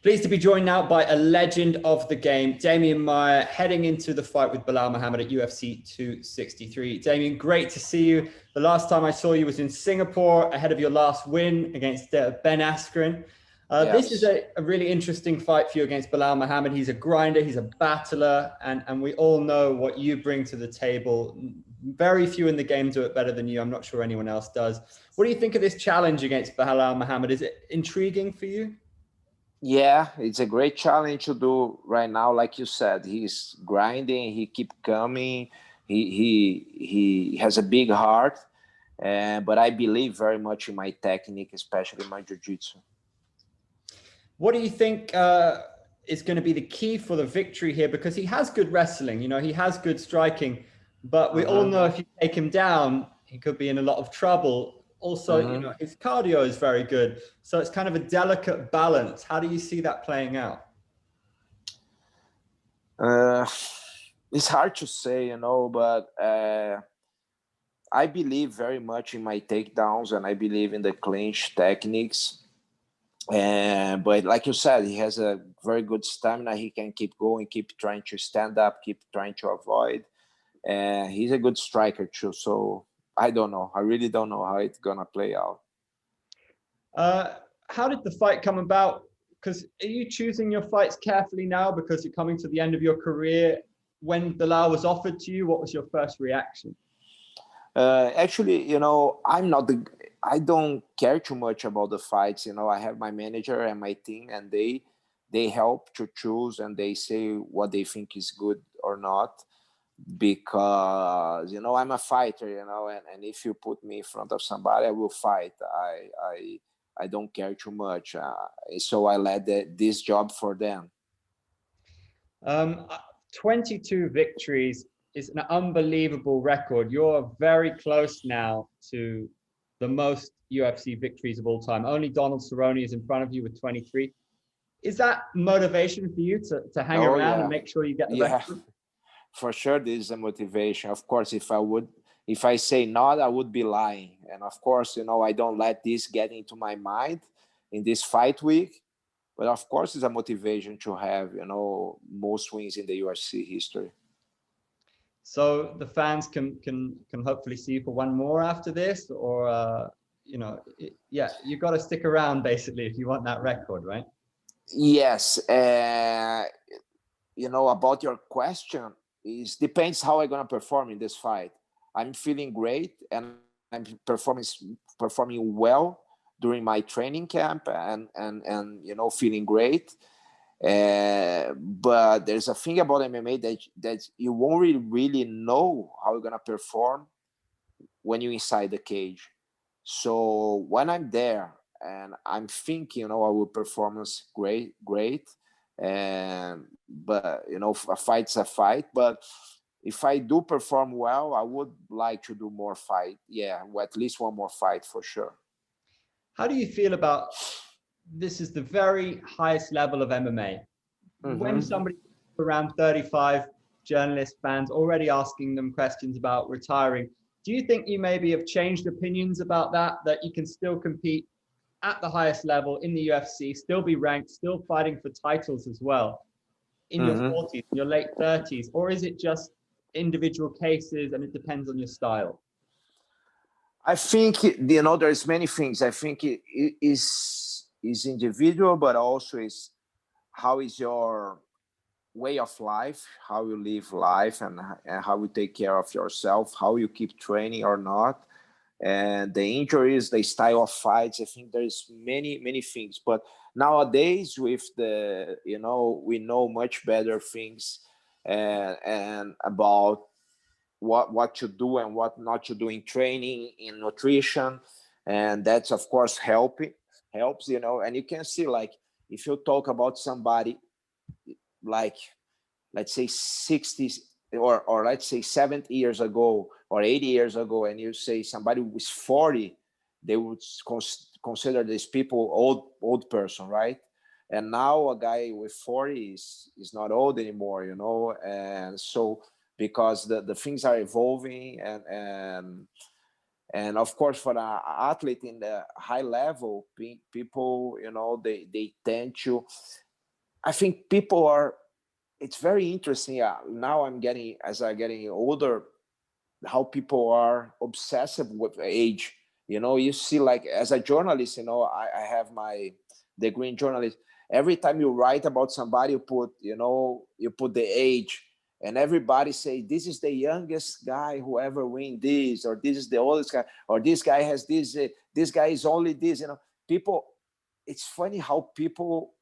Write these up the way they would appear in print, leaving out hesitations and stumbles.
Pleased to be joined now by a legend of the game, Demian Maia, heading into the fight with Belal Muhammad at UFC 263. Demian, great to see you. The last time I saw you was in Singapore ahead of your last win against Ben Askren. This is Yes. a really interesting fight for you against Belal Muhammad. He's a grinder, he's a battler, and we all know what you bring to the table. Very few in the game do it better than you. I'm not sure anyone else does. What do you think of this challenge against Belal Muhammad? Is it intriguing for you? Yeah, it's a great challenge to do right now. Like you said, he's grinding. He keep coming. He has a big heart, but I believe very much in my technique, especially my jiu-jitsu. What do you think is going to be the key for the victory here? Because he has good wrestling, he has good striking, but we all know if you take him down, he could be in a lot of trouble. Also, his cardio is very good. So it's kind of a delicate balance. How do you see that playing out? It's hard to say, but I believe very much in my takedowns and I believe in the clinch techniques. But like you said, he has a very good stamina. He can keep going, keep trying to stand up, keep trying to avoid. And he's a good striker too. So I don't know. I really don't know how it's gonna play out. How did the fight come about? Because are you choosing your fights carefully now because you're coming to the end of your career? When Belal was offered to you, what was your first reaction? Actually, I don't care too much about the fights. I have my manager and my team, and they help to choose and they say what they think is good or not. Because I'm a fighter, and if you put me in front of somebody, I will fight. I don't care too much, so I let this job for them. Um, 22 victories is an unbelievable record. You're very close now to the most UFC victories of all time. Only Donald Cerrone is in front of you with 23. Is that motivation for you to hang Oh around yeah, and make sure you get the yeah, record? for sure. This is a motivation. Of course, if I say not, I would be lying. And of course, I don't let this get into my mind in this fight week. But of course, it's a motivation to have, most wins in the UFC history. So the fans can hopefully see you for one more after this, or yeah, you got to stick around basically if you want that record, right? Yes, about your question, it depends how I'm gonna perform in this fight. I'm feeling great and I'm performing well during my training camp and feeling great. But there's a thing about MMA that you won't really know how you're gonna perform when you're inside the cage. So when I'm there and I'm thinking, I will performance great. And but a fight's a fight. But if I do perform well, I would like to do more fight. Yeah, well, at least one more fight for sure. How do you feel about this? Is the very highest level of MMA. When somebody around 35, journalists, fans already asking them questions about retiring, do you think you maybe have changed opinions about that you can still compete at the highest level in the UFC, still be ranked, still fighting for titles as well in your 40s, in your late 30s? Or is it just individual cases and it depends on your style? I think there's many things. I think it is individual, but also is how is your way of life, how you live life, and how you take care of yourself, how you keep training or not, and the injuries, the style of fights. I think there's many things. But nowadays, with we know much better things and about what to do and what not to do in training, in nutrition, and that's of course helps. And you can see, like, if you talk about somebody like, let's say 60 or let's say 70 years ago or 80 years ago, and you say somebody who is 40, they would consider these people old person, right? And now a guy with 40 is not old anymore, and so because the things are evolving And of course, for an athlete in the high level, people, they tend to, I think people are, it's very interesting. Now as I'm getting older, how people are obsessive with age. You see, like, as a journalist, I have my degree in journalism. Every time you write about somebody, you put the age, and everybody say, this is the youngest guy who ever win this, or this is the oldest guy, or this guy has this guy is only this. People, it's funny how people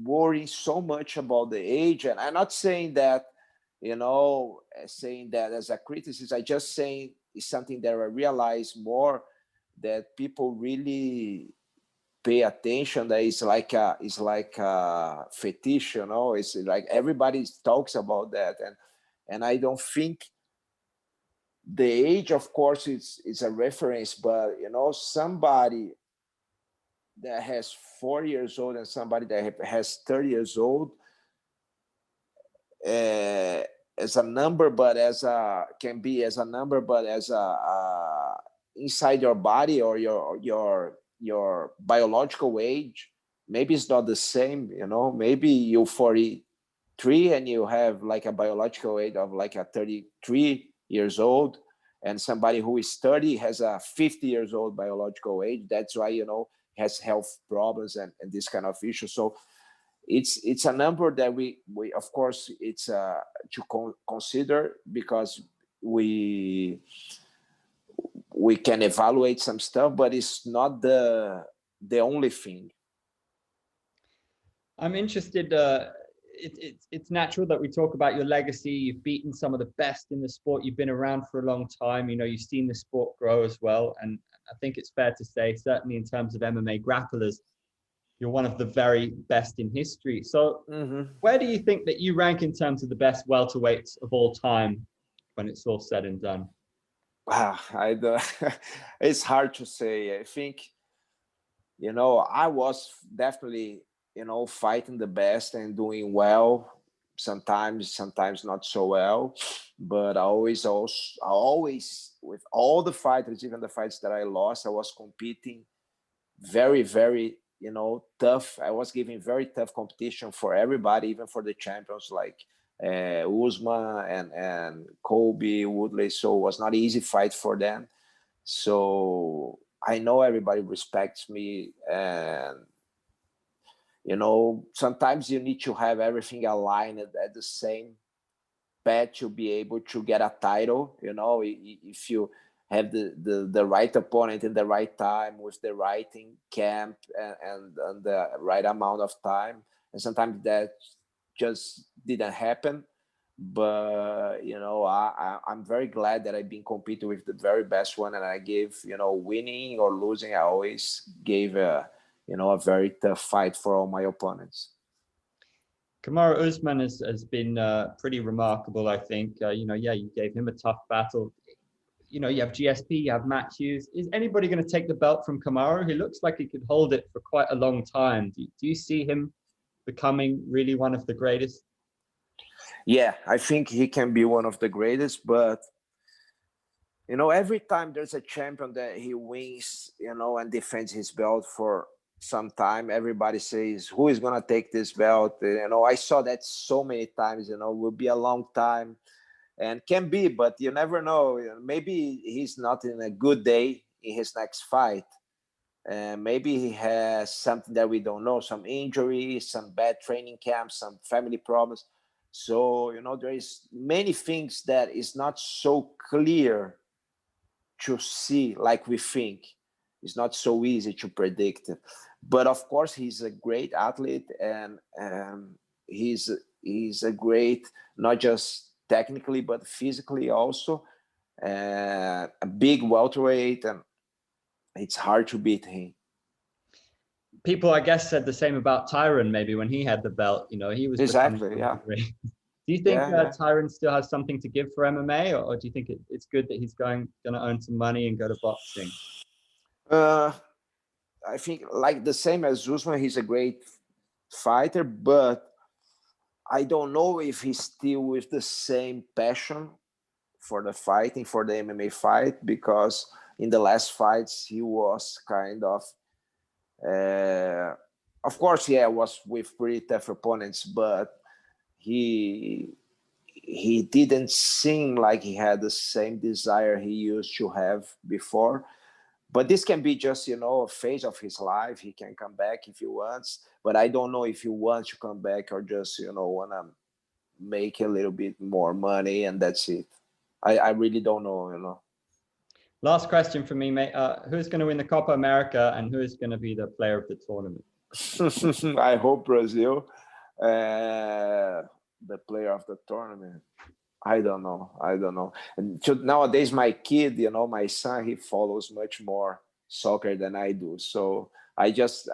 worry so much about the age. And I'm not saying that, saying that as a criticism. I just saying it's something that I realize more, that people really pay attention. That it's like a fetish. It's like everybody talks about that. And I don't think the age, of course, is a reference, but somebody that has 4 years old and somebody that has 30 years old, as a number, but can be as a number, but as inside your body, or your biological age, maybe it's not the same. Maybe you're 43 and you have like a biological age of like a 33 years old, and somebody who is 30 has a 50 years old biological age. That's why has health problems and this kind of issue. So it's a number that we of course it's to consider, because we can evaluate some stuff, but it's not the only thing. I'm interested. It's natural that we talk about your legacy. You've beaten some of the best in the sport. You've been around for a long time. You've seen the sport grow as well. And I think it's fair to say, certainly in terms of MMA grapplers, you're one of the very best in history. So where do you think that you rank in terms of the best welterweights of all time when it's all said and done? It's hard to say. I think, I was definitely, fighting the best and doing well. Sometimes not so well, but I always, with all the fighters, even the fights that I lost, I was competing very, very, tough. I was giving very tough competition for everybody, even for the champions like Usman and Colby, Woodley. So it was not an easy fight for them. So I know everybody respects me, and sometimes you need to have everything aligned at the same path to be able to get a title. If you have the right opponent in the right time, with the right in camp, and the right amount of time. And sometimes that just didn't happen. But I'm very glad that I've been competing with the very best one, and I gave, winning or losing, I always gave a very tough fight for all my opponents. Kamaru Usman has been pretty remarkable, I think. You gave him a tough battle. You have GSP, you have Matt Hughes. Is anybody going to take the belt from Kamaru? He looks like he could hold it for quite a long time. Do you see him becoming really one of the greatest? Yeah, I think he can be one of the greatest, but every time there's a champion that he wins, and defends his belt for some time, everybody says, who is going to take this belt? I saw that so many times. Will be a long time, and can be, but you never know. Maybe he's not in a good day in his next fight, and maybe he has something that we don't know, some injury, some bad training camp, some family problems. So there is many things that is not so clear to see like we think. It's not so easy to predict. But of course, he's a great athlete, and he's a great, not just technically but physically also, a big welterweight, and it's hard to beat him. People, I guess, said the same about Tyron maybe when he had the belt. He was exactly, yeah. Do you think Tyron still has something to give for MMA, or do you think it's good that he's going to earn some money and go to boxing? I think like the same as Usman, he's a great fighter, but I don't know if he's still with the same passion for the fighting, for the MMA fight, because in the last fights, he was kind of course, yeah, was with pretty tough opponents, but he didn't seem like he had the same desire he used to have before. But this can be just, a phase of his life. He can come back if he wants, but I don't know if he wants to come back or just, want to make a little bit more money and that's it. I really don't know. Last question for me, mate. Who's going to win the Copa America and who's going to be the player of the tournament? I hope Brazil, the player of the tournament. I don't know. And nowadays, my kid, my son, he follows much more soccer than I do. So I just,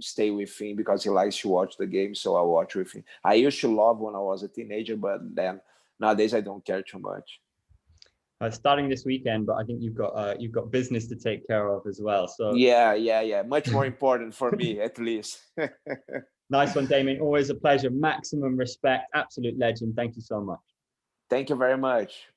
stay with him because he likes to watch the game. So I watch with him. I used to love when I was a teenager, but then nowadays I don't care too much. Starting this weekend, but I think you've got business to take care of as well. So yeah, much more important for me at least. Nice one, Demian. Always a pleasure. Maximum respect. Absolute legend. Thank you so much. Thank you very much.